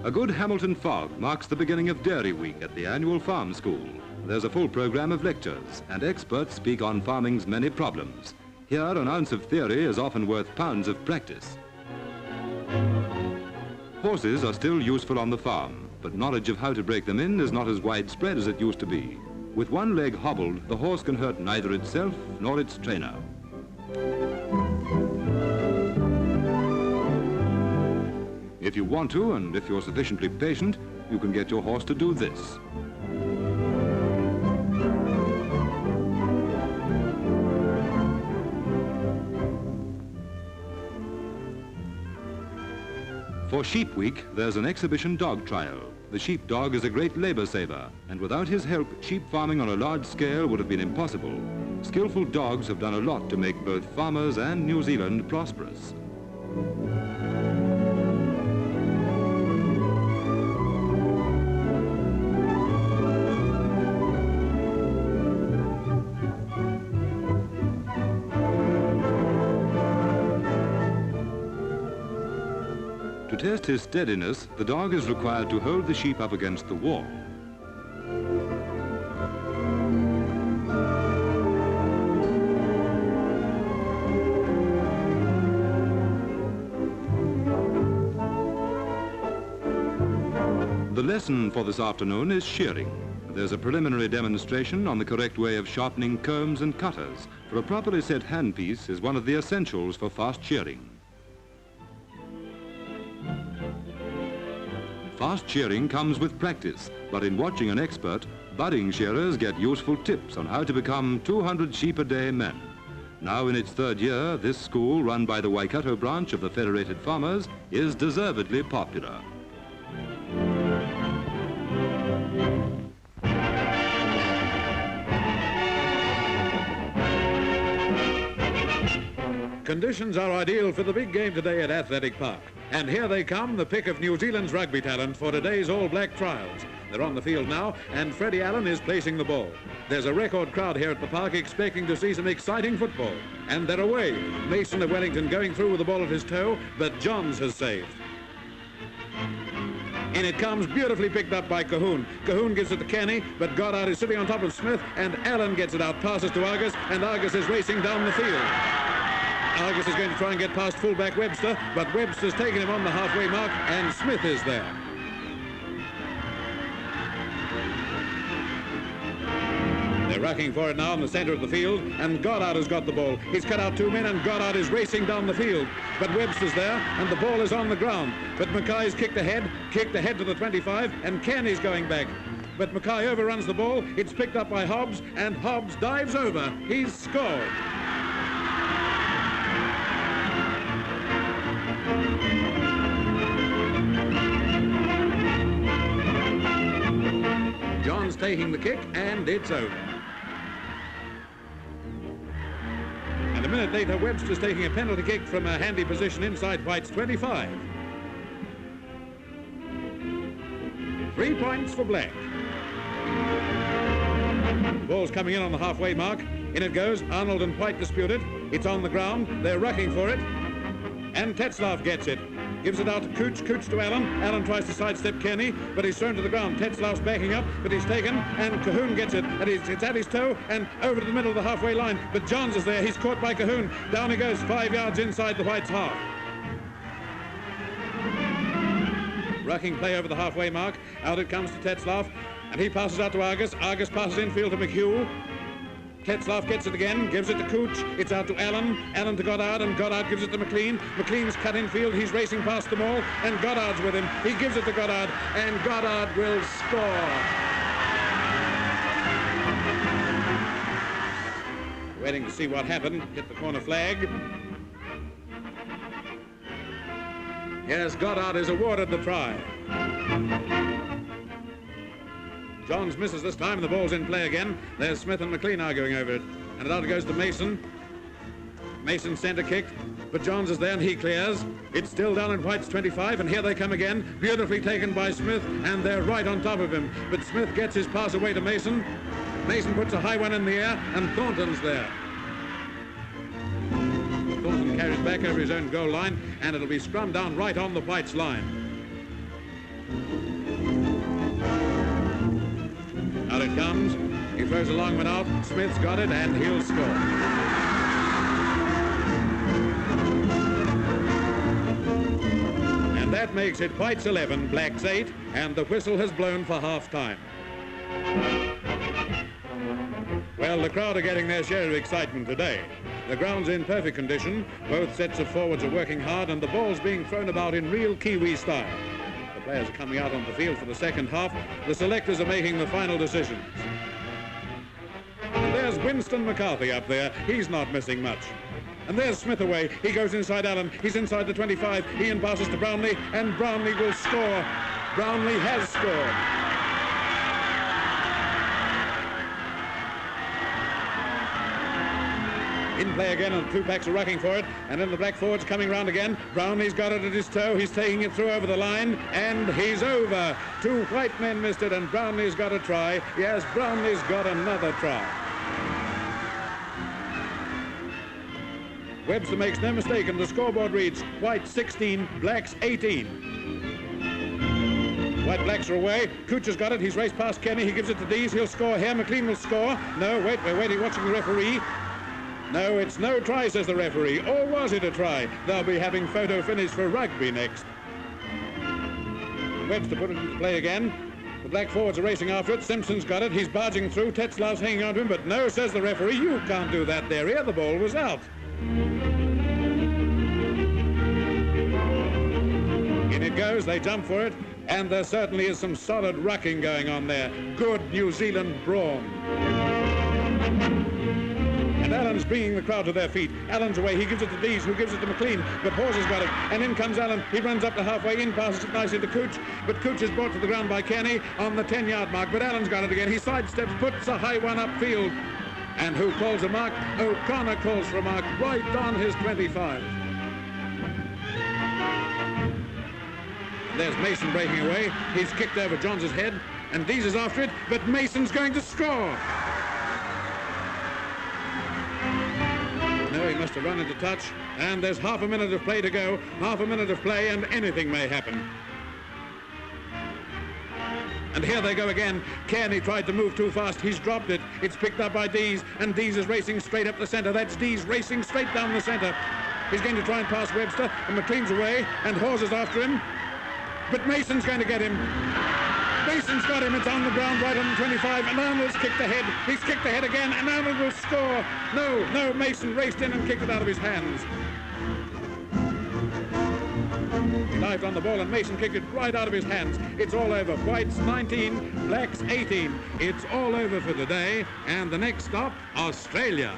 A good Hamilton fog marks the beginning of Dairy Week at the annual farm school. There's a full program of lectures, and experts speak on farming's many problems. Here, an ounce of theory is often worth pounds of practice. Horses are still useful on the farm, but knowledge of how to break them in is not as widespread as it used to be. With one leg hobbled, the horse can hurt neither itself nor its trainer. If you want to, and if you're sufficiently patient, you can get your horse to do this. For Sheep Week, there's an exhibition dog trial. The sheepdog is a great labor saver, and without his help, sheep farming on a large scale would have been impossible. Skillful dogs have done a lot to make both farmers and New Zealand prosperous. To test his steadiness, the dog is required to hold the sheep up against the wall. The lesson for this afternoon is shearing. There's a preliminary demonstration on the correct way of sharpening combs and cutters, for a properly set handpiece is one of the essentials for fast shearing. Fast shearing comes with practice, but in watching an expert, budding shearers get useful tips on how to become 200 sheep a day men. Now in its third year, this school, run by the Waikato branch of the Federated Farmers, is deservedly popular. Conditions are ideal for the big game today at Athletic Park. And here they come, the pick of New Zealand's rugby talent for today's All Black trials. They're on the field now, and Freddie Allen is placing the ball. There's a record crowd here at the park expecting to see some exciting football. And they're away. Mason of Wellington going through with the ball at his toe, but Johns has saved. In it comes, beautifully picked up by Cahoon. Cahoon gives it to Kenny, but Goddard is sitting on top of Smith, and Allen gets it out, passes to Argus, and Argus is racing down the field. Argus is going to try and get past fullback Webster, but Webster's taken him on the halfway mark, and Smith is there. They're rucking for it now in the center of the field, and Goddard has got the ball. He's cut out two men, and Goddard is racing down the field. But Webster's there, and the ball is on the ground. But Mackay's kicked ahead to the 25, and Kenny's going back. But Mackay overruns the ball. It's picked up by Hobbs, and Hobbs dives over. He's scored. John's taking the kick, and it's over. And a minute later, Webster's taking a penalty kick from a handy position inside White's 25. 3 points for Black. The ball's coming in on the halfway mark. In it goes. Arnold and White dispute it. It's on the ground. They're rucking for it. And Tetzlaff gets it. Gives it out to Cooch. Cooch to Allen. Allen tries to sidestep Kenny, but he's thrown to the ground. Tetzlaff's backing up, but he's taken, and Cahoon gets it. And it's at his toe and over to the middle of the halfway line. But Johns is there. He's caught by Cahoon. Down he goes, 5 yards inside the Whites' half. Rucking play over the halfway mark. Out it comes to Tetzlaff, and he passes out to Argus. Argus passes infield to McHugh. Tetzlaff gets it again, gives it to Cooch. It's out to Allen. Allen to Goddard, and Goddard gives it to McLean. McLean's cut infield. He's racing past them all, and Goddard's with him. He gives it to Goddard, and Goddard will score. Waiting to see what happened. Hit the corner flag. Yes, Goddard is awarded the try. Johns misses this time, and the ball's in play again. There's Smith and McLean arguing over it. And it out goes to Mason. Mason centre kicked, but Johns is there, and he clears. It's still down in White's 25, and here they come again. Beautifully taken by Smith, and they're right on top of him. But Smith gets his pass away to Mason. Mason puts a high one in the air, and Thornton's there. Thornton carries back over his own goal line, and it'll be scrummed down right on the Whites' line. Out it comes. He throws a long one out. Smith's got it, and he'll score. And that makes it White's 11, Black's 8, and the whistle has blown for half-time. Well, the crowd are getting their share of excitement today. The ground's in perfect condition, both sets of forwards are working hard, and the ball's being thrown about in real Kiwi style. The players are coming out on the field for the second half. The selectors are making the final decisions. And there's Winston McCarthy up there. He's not missing much. And there's Smith away. He goes inside Allen. He's inside the 25. Ian passes to Brownlee, and Brownlee will score. Brownlee has scored. In play again, and the two backs are rucking for it, and then the black forward's coming round again. Brownlee's got it at his toe. He's taking it through over the line, and he's over. Two white men missed it, and Brownlee's got a try. Yes, Brownlee's got another try. Webster makes no mistake, and the scoreboard reads White 16, Blacks 18. White Blacks are away. Cooch has got it. He's raced past Kenny. He gives it to Dees. He'll score here. McLean will score. No, wait, we're waiting, watching the referee. No, it's no try, says the referee. Or was it a try? They'll be having photo finish for rugby next. Webster put it into play again. The black forwards are racing after it. Simpson's got it. He's barging through. Tetzlaff's hanging on to him, but no, says the referee. You can't do that there. Here, the ball was out. In it goes. They jump for it. And there certainly is some solid rucking going on there. Good New Zealand brawn. And Allen's bringing the crowd to their feet. Allen's away. He gives it to Dees, who gives it to McLean. But Hawes has got it. And in comes Allen. He runs up to halfway in, passes it nicely to Cooch. But Cooch is brought to the ground by Kearney on the 10-yard mark. But Allen's got it again. He sidesteps, puts a high one upfield. And who calls a mark? O'Connor calls for a mark right on his 25. There's Mason breaking away. He's kicked over Johns' head. And Dees is after it. But Mason's going to score. No, he must have run into touch, and there's half a minute of play to go. Half a minute of play, and anything may happen. And here they go again. Kearney tried to move too fast. He's dropped it. It's picked up by Dees, and Dees is racing straight up the centre. That's Dees racing straight down the centre. He's going to try and pass Webster, and McLean's away, and Hawes is after him. But Mason's going to get him. Mason's got him. It's on the ground right on the 25, and Arnold's kicked ahead. He's kicked ahead again, and Arnold will score. No, Mason raced in and kicked it out of his hands. He dived on the ball, and Mason kicked it right out of his hands. It's all over. White's 19, Black's 18. It's all over for the day, and the next stop, Australia.